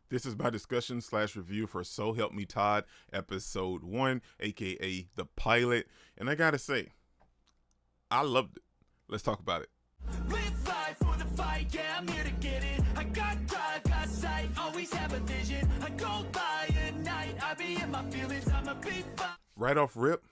This is my discussion slash review for So Help Me Todd, episode 1, aka the pilot. And I gotta say, I loved it. Let's talk about it. Live life for the fight, yeah, I'm here to get it. I got drive, got sight, always have a vision. I go by at night, I be in my feelings, I'm a big fight. Right off rip,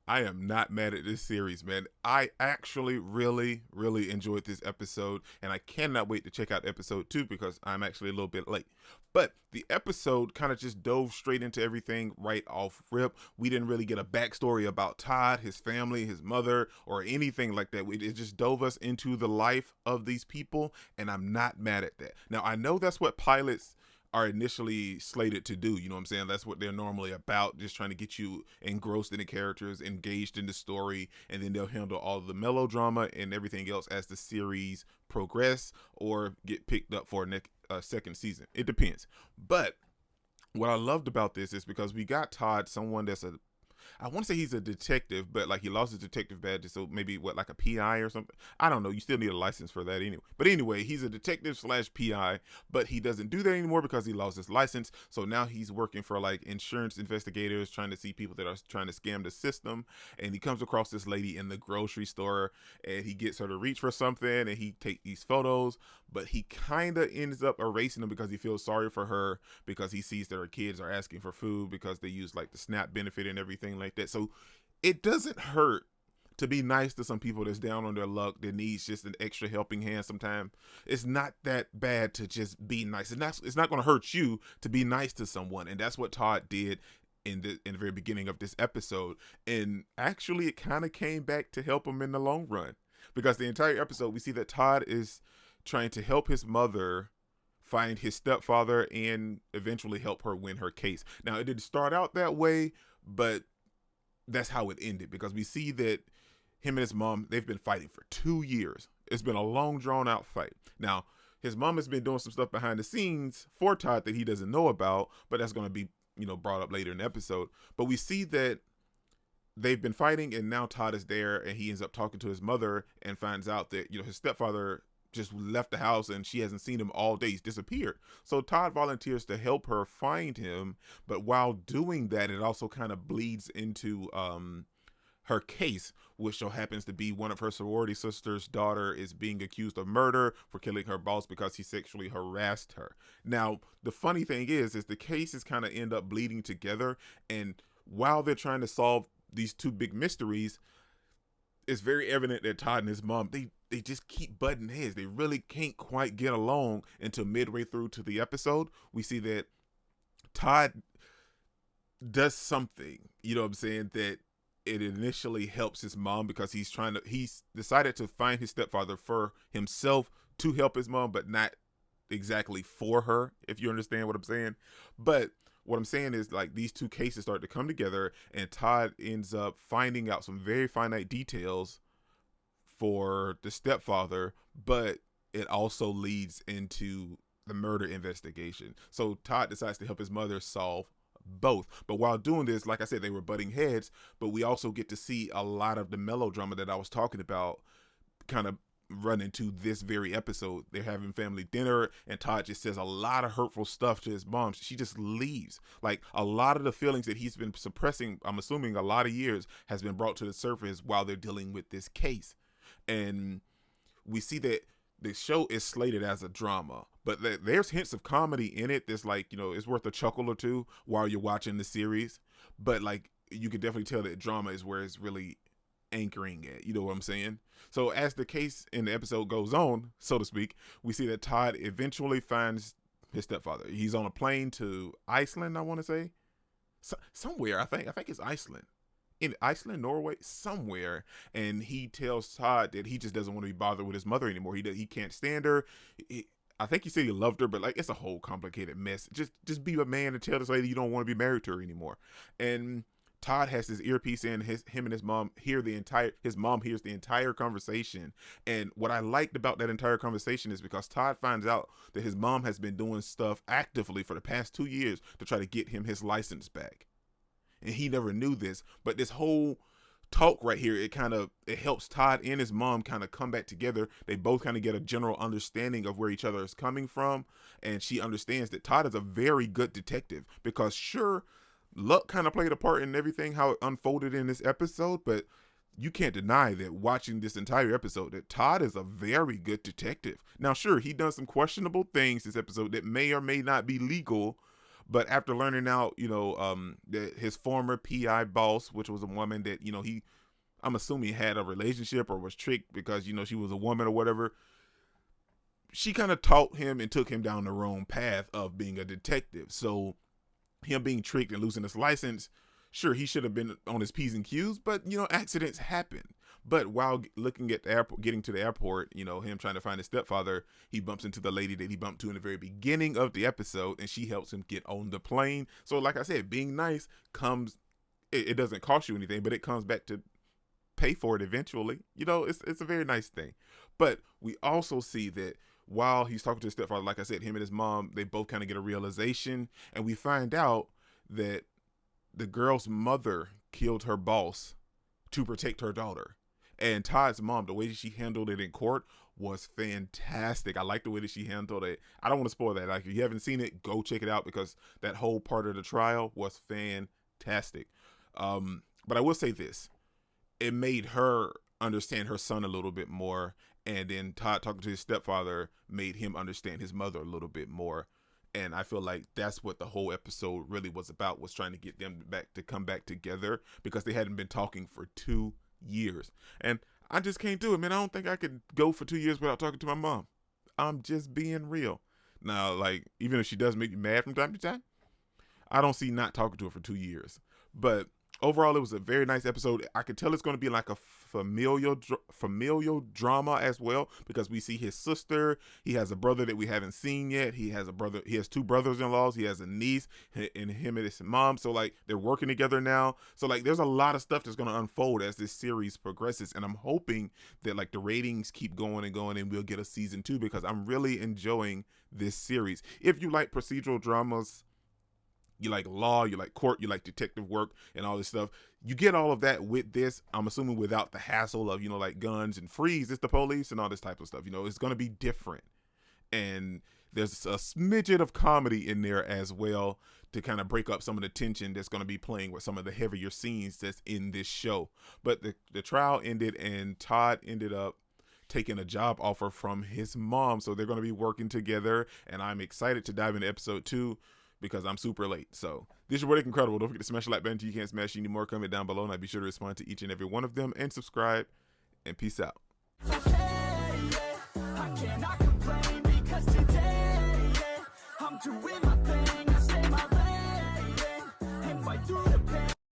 I am not mad at this series, man. I actually really enjoyed this episode, and I cannot wait to check out episode 2 because I'm actually a little bit late. But the episode kind of just dove straight into everything right off rip. We didn't really get a backstory about Todd, his family, his mother, or anything like that. It just dove us into the life of these people, and I'm not mad at that. Now, I know that's what pilots are initially slated to do. You know what I'm saying? That's what they're normally about, just trying to get you engrossed in the characters, engaged in the story, and then they'll handle all the melodrama and everything else as the series progress or get picked up for a second season. It depends. But what I loved about this is because we got Todd, someone that's I want to say he's a detective, but like he lost his detective badge, so maybe like a PI or something. I don't know. You still need a license for that anyway. But anyway, he's a detective slash PI, but he doesn't do that anymore because he lost his license. So now he's working for like insurance investigators, trying to see people that are trying to scam the system. And he comes across this lady in the grocery store, and he gets her to reach for something, and he takes these photos, but he kind of ends up erasing them because he feels sorry for her because he sees that her kids are asking for food because they use like the SNAP benefit and everything like that. So it doesn't hurt to be nice to some people that's down on their luck that needs just an extra helping hand sometimes. It's not that bad to just be nice. And it's not going to hurt you to be nice to someone. And that's what Todd did in the very beginning of this episode. And actually it kind of came back to help him in the long run. Because the entire episode we see that Todd is trying to help his mother find his stepfather and eventually help her win her case. Now, it didn't start out that way, but that's how it ended because we see that him and his mom, they've been fighting for 2 years. It's been a long, drawn out fight. Now, his mom has been doing some stuff behind the scenes for Todd that he doesn't know about, but that's going to be, brought up later in the episode. But we see that they've been fighting, and now Todd is there, and he ends up talking to his mother and finds out that, his stepfather just left the house and she hasn't seen him all day. He's disappeared. So Todd volunteers to help her find him, but while doing that, it also kind of bleeds into her case, which so happens to be one of her sorority sisters' daughter is being accused of murder for killing her boss because he sexually harassed her. Now, the funny thing is the cases kind of end up bleeding together, and while they're trying to solve these two big mysteries, it's very evident that Todd and his mom, they just keep butting heads. They really can't quite get along until midway through to the episode. We see that Todd does something, that it initially helps his mom because he's decided to find his stepfather for himself to help his mom, but not exactly for her, if you understand what I'm saying. But what I'm saying is, like, these two cases start to come together, and Todd ends up finding out some very finite details for the stepfather, but it also leads into the murder investigation. So Todd decides to help his mother solve both. But while doing this, like I said, they were butting heads, but we also get to see a lot of the melodrama that I was talking about kind of run into this very episode. They're having family dinner, and Todd just says a lot of hurtful stuff to his mom. She just leaves. Like, a lot of the feelings that he's been suppressing, I'm assuming a lot of years, has been brought to the surface while they're dealing with this case. And we see that the show is slated as a drama, but there's hints of comedy in it. There's like, it's worth a chuckle or two while you're watching the series. But like, you can definitely tell that drama is where it's really anchoring at. You know what I'm saying? So as the case in the episode goes on, so to speak, we see that Todd eventually finds his stepfather. He's on a plane to Iceland, I want to say. Somewhere, I think it's Iceland. In Iceland, Norway, somewhere, and he tells Todd that he just doesn't want to be bothered with his mother anymore. He can't stand her. I think he said he loved her, but like, it's a whole complicated mess. Just be a man and tell this lady you don't want to be married to her anymore. And Todd has his earpiece in. Him and his mom his mom hears the entire conversation. And what I liked about that entire conversation is because Todd finds out that his mom has been doing stuff actively for the past 2 years to try to get him his license back. And he never knew this, but this whole talk right here, it helps Todd and his mom kind of come back together. They both kind of get a general understanding of where each other is coming from, and she understands that Todd is a very good detective, because sure, luck kind of played a part in everything how it unfolded in this episode, but you can't deny that watching this entire episode that Todd is a very good detective. Now sure, he done some questionable things this episode that may or may not be legal, but after learning out, that his former PI boss, which was a woman that, I'm assuming had a relationship or was tricked because, she was a woman or whatever, she kind of taught him and took him down the wrong path of being a detective. So him being tricked and losing his license, sure, he should have been on his P's and Q's, but, accidents happen. But while looking at the airport, getting to the airport, him trying to find his stepfather, he bumps into the lady that he bumped to in the very beginning of the episode, and she helps him get on the plane. So like I said, being nice it doesn't cost you anything, but it comes back to pay for it eventually. It's a very nice thing. But we also see that while he's talking to his stepfather, like I said, him and his mom, they both kind of get a realization, and we find out that the girl's mother killed her boss to protect her daughter. And Todd's mom, the way that she handled it in court was fantastic. I like the way that she handled it. I don't want to spoil that. Like, if you haven't seen it, go check it out, because that whole part of the trial was fantastic. But I will say this. It made her understand her son a little bit more. And then Todd talking to his stepfather made him understand his mother a little bit more. And I feel like that's what the whole episode really was about, was trying to get them to come back together, because they hadn't been talking for 2 years. And I just can't do it, man. I don't think I could go for 2 years without talking to my mom. I'm just being real. Now, like, even if she does make me mad from time to time, I don't see not talking to her for 2 years. But overall, it was a very nice episode. I could tell it's going to be like a familial drama as well, because we see his sister. He has a brother that we haven't seen yet. He has 2 brothers-in-laws. He has a niece, and him and his mom. So like, they're working together now. So like, there's a lot of stuff that's going to unfold as this series progresses, and I'm hoping that like the ratings keep going and going, and we'll get a season 2, because I'm really enjoying this series. If you like procedural dramas, you like law, you like court, you like detective work and all this stuff, you get all of that with this. I'm assuming without the hassle of, like guns and freeze, it's the police and all this type of stuff. It's going to be different. And there's a smidget of comedy in there as well to kind of break up some of the tension that's going to be playing with some of the heavier scenes that's in this show. But the trial ended, and Todd ended up taking a job offer from his mom. So they're going to be working together, and I'm excited to dive into episode 2, because I'm super late. So this is your Rick Incredible. Don't forget to smash the like button if you can't smash any more. Comment down below, and I'll be sure to respond to each and every one of them, and subscribe, and peace out. I cannot complain, because today, I'm doing my